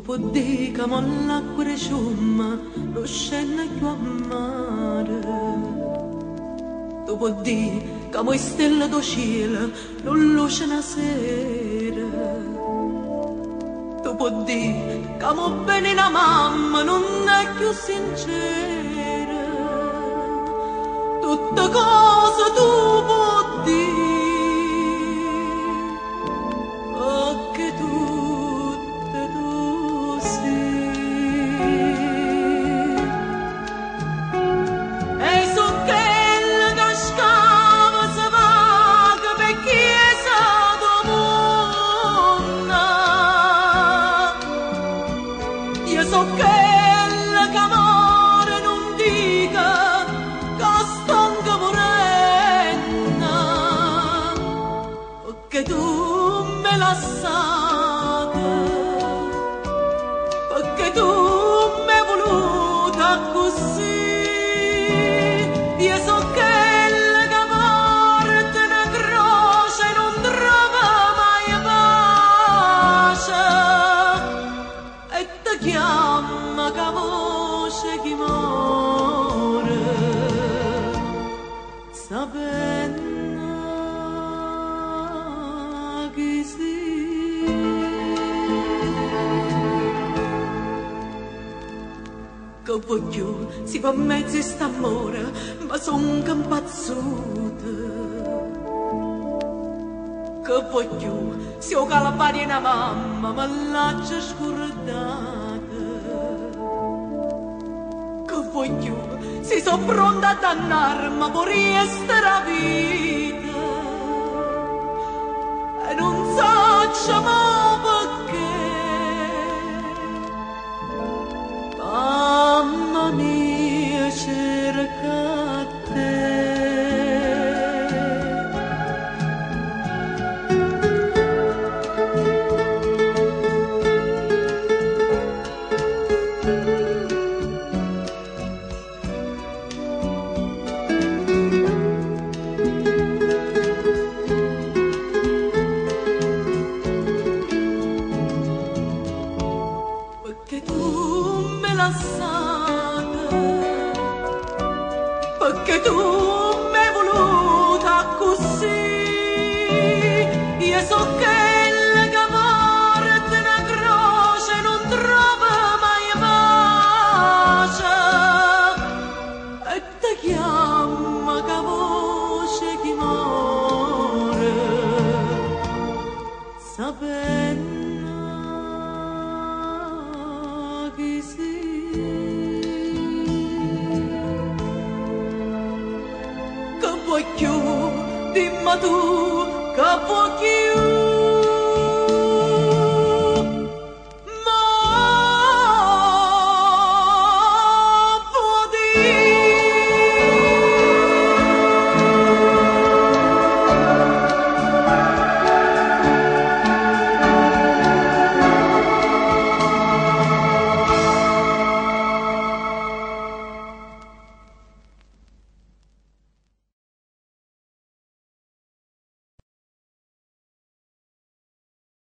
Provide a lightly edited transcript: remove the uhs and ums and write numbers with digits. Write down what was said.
può dire che l'acqua di ciumma non scende più a mare. Tu può dire che le stelle del cielo non luce la sera. Tu può dire che mo bene la mamma non è più sincera. Tutte cose tu puoi dire, che tutte tu sei. E su quella che scava si vaga per chiesa do mondo. Io so quella che amore non dica che stanca morendo, perché tu me la sai, perché tu m'hai voluta così. Io so quella che porta una croce e non trova mai pace, e ti chiama che voce chi muore, sapendo chi sei. Che voglio si fa mezzo st'amore, ma son che impazzuta. Che voglio si ho calabari una mamma, ma l'ha già scordata. Che voglio si so pronta a dannare, ma può restare la vita. E non so mai perché. Mamma mia, cerca te. Perché tu me la sai, perché tu m'hai voluta così. Io so quella che porta una croce e non trova mai pace, e ti chiama che voce chi muore, sapendo chi sei. Che vuoi più, dimmi tu, che vuoi più.